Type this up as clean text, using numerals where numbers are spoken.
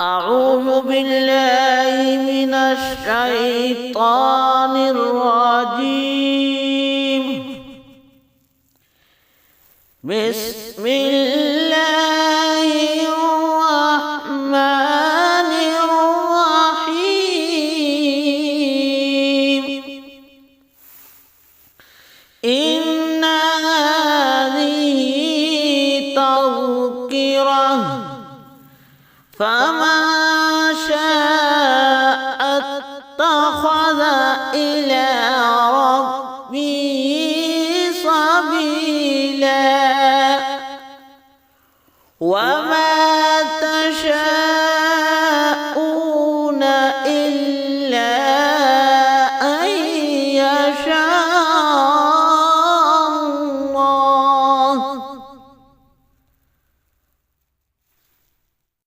أعوذ بالله من الشيطان الرجيم. بسم الله الرحمن الرحيم. إن هذه تذكرة فمن